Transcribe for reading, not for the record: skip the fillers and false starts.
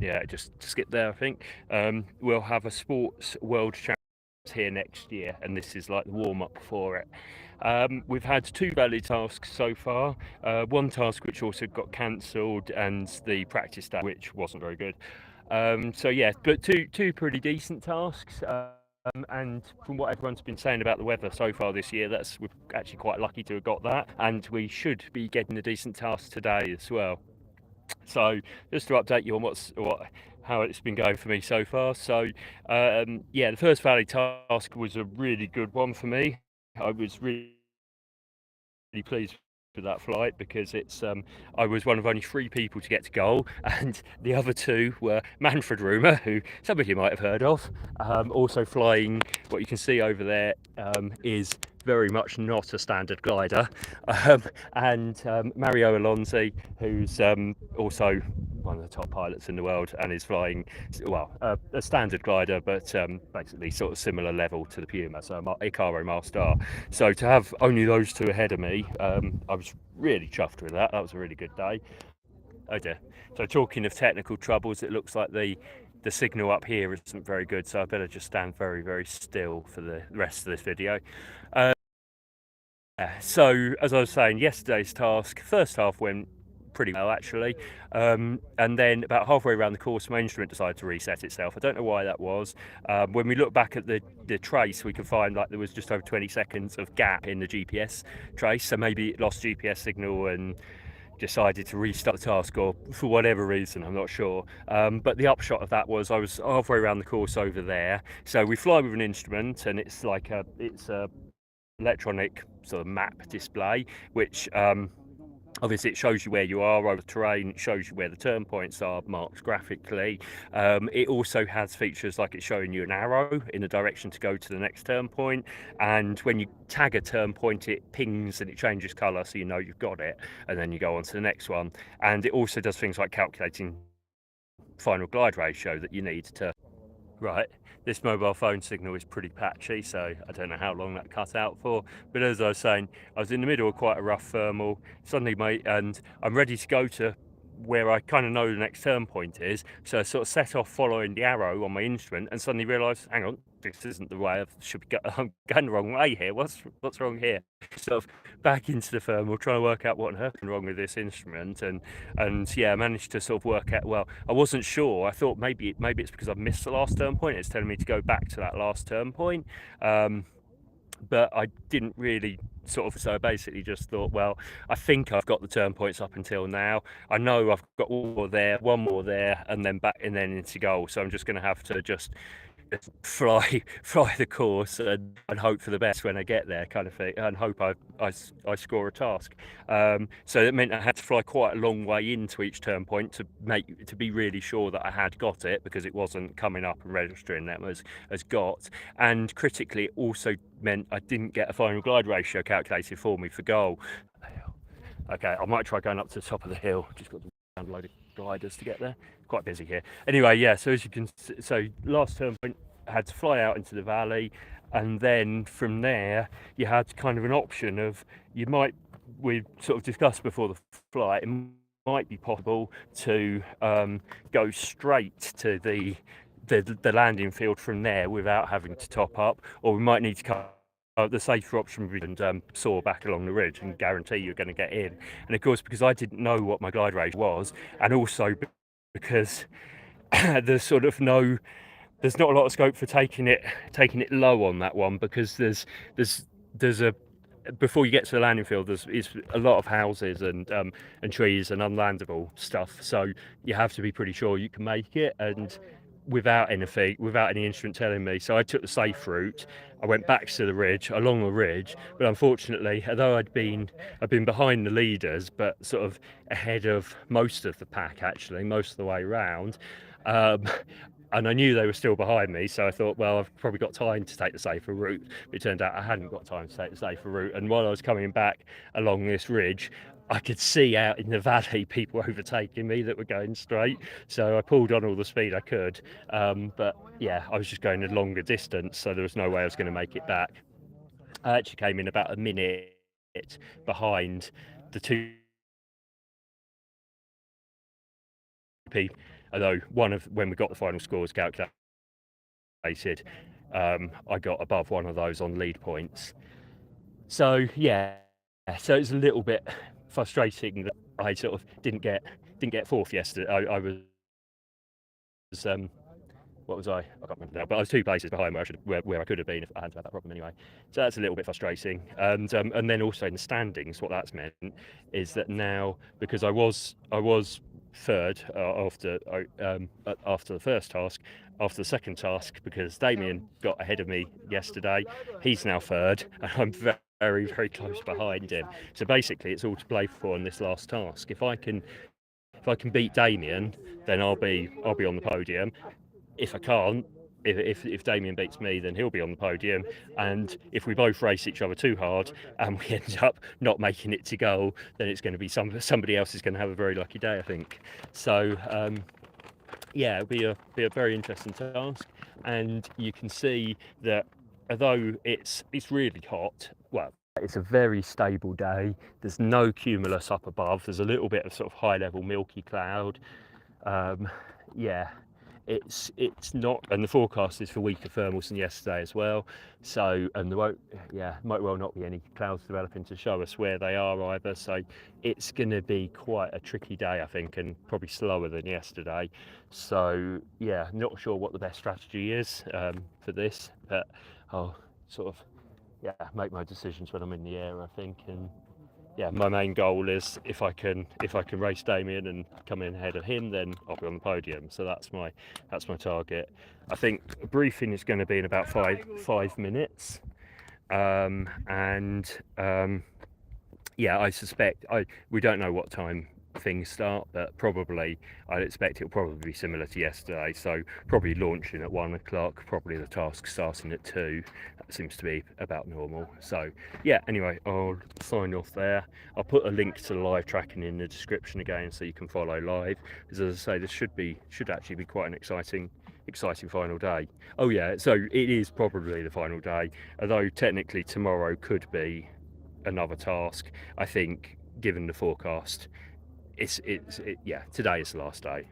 yeah, just skip there, I think. We'll have a Sports World Championships here next year, and this is like the warm-up for it. We've had 2 valley tasks so far, one task which also got cancelled, and the practice day which wasn't very good. So yeah, but two pretty decent tasks. And from what everyone's been saying about the weather so far this year, we're actually quite lucky to have got that, and we should be getting a decent task today as well. So just to update you on how it's been going for me so far. So yeah, the first valley task was a really good one for me. I was really pleased with that flight because I was one of only 3 people to get to goal, and the other 2 were Manfred Rumer, who some of you might have heard of, also flying. What you can see over there is very much not a standard glider, and Mario Alonzi, who's also one of the top pilots in the world and is flying, well, a standard glider, but basically sort of similar level to the Puma, so Icaro Master. So to have only those 2 ahead of me, I was really chuffed with that. That was a really good day. Oh dear. So talking of technical troubles, it looks like the signal up here isn't very good, so I better just stand very, very still for the rest of this video. So as I was saying, yesterday's task, first half went pretty well actually, and then about halfway around the course my instrument decided to reset itself. I don't know why that was. When we look back at the trace, we can find like there was just over 20 seconds of gap in the GPS trace, so maybe it lost GPS signal and decided to restart the task, or for whatever reason, I'm not sure. But the upshot of that was I was halfway around the course over there. So we fly with an instrument, and it's like a electronic sort of map display, which obviously it shows you where you are over the terrain, it shows you where the turn points are marked graphically. It also has features like it's showing you an arrow in the direction to go to the next turn point, and when you tag a turn point it pings and it changes colour so you know you've got it, and then you go on to the next one. And it also does things like calculating final glide ratio that you need to. Right, this mobile phone signal is pretty patchy, so I don't know how long that cut out for. But as I was saying, I was in the middle of quite a rough thermal. Suddenly, and I'm ready to go to where I kind of know the next turn point is. So I sort of set off following the arrow on my instrument, and suddenly realised, hang on, this isn't the way I should be. I'm going the wrong way here. What's wrong here? Sort of back into the thermal, trying to work out what on earth is wrong with this instrument, and yeah, I managed to sort of work out. Well, I wasn't sure. I thought maybe it's because I've missed the last turn point. It's telling me to go back to that last turn point. But I didn't really so I basically just thought, well, I think I've got the turn points up until now. I know I've got one more there, and then back and then into goal. So I'm just going to have to just fly the course and hope for the best when I get there, kind of thing, and hope I score a task. So it meant I had to fly quite a long way into each turn point to be really sure that I had got it, because it wasn't coming up and registering that as got. And critically, it also meant I didn't get a final glide ratio calculated for me for goal. Okay, I might try going up to the top of the hill. Just got to download gliders to get there. Quite busy here. Anyway, yeah, so as you can see, so last turn point I had to fly out into the valley, and then from there you had kind of an option of, we sort of discussed before the flight, it might be possible to go straight to the landing field from there without having to top up, or we might need to come the safer option and soar back along the ridge and guarantee you're going to get in. And of course, because I didn't know what my glide ratio was, and also because there's not a lot of scope for taking it low on that one, because there's a before you get to the landing field, there's a lot of houses and trees and unlandable stuff, so you have to be pretty sure you can make it, and without any instrument telling me. So I took the safe route. I went back to the ridge, along the ridge, but unfortunately, although I'd been behind the leaders, but sort of ahead of most of the pack, actually, most of the way around, and I knew they were still behind me, so I thought, well, I've probably got time to take the safer route. But it turned out I hadn't got time to take the safer route, and while I was coming back along this ridge, I could see out in the valley people overtaking me that were going straight, so I pulled on all the speed I could, but yeah, I was just going a longer distance, so there was no way I was going to make it back. I actually came in about a minute behind the 2 people. although when we got the final scores calculated, I got above one of those on lead points. So yeah, so it's a little bit frustrating that I sort of didn't get fourth yesterday. I was what was I can't remember now, but I was 2 places behind where I could have been if I hadn't had that problem anyway. So that's a little bit frustrating. And then also in the standings, what that's meant is that now, because I was third after the first task, after the second task, because Damien got ahead of me yesterday, he's now third, and I'm very, very close behind him. So basically, it's all to play for on this last task. If I can beat Damien, then I'll be on the podium. If I can't, if Damien beats me, then he'll be on the podium. And if we both race each other too hard and we end up not making it to goal, then it's going to be somebody else is going to have a very lucky day, I think. So yeah, it'll be a very interesting task. And you can see that although it's really hot, well, it's a very stable day. There's no cumulus up above. There's a little bit of sort of high level milky cloud. Yeah, it's not, and the forecast is for weaker thermals than yesterday as well. So, and there might well not be any clouds developing to show us where they are either. So it's going to be quite a tricky day, I think, and probably slower than yesterday. So yeah, not sure what the best strategy is for this, but I'll sort of make my decisions when I'm in the air, I think. And yeah, my main goal is if I can race Damien and come in ahead of him, then I'll be on the podium. So that's my target. I think the briefing is going to be in about five minutes, yeah, I suspect we don't know what time things start, but probably I'd expect it'll probably be similar to yesterday. So probably launching at 1 o'clock, probably the task starting at 2. That seems to be about normal. So yeah, anyway, I'll sign off there. I'll put a link to the live tracking in the description again, so you can follow live. Because as I say, this should actually be quite an exciting final day. Oh yeah, so it is probably the final day, although technically tomorrow could be another task. I think given the forecast, yeah, today is the last day.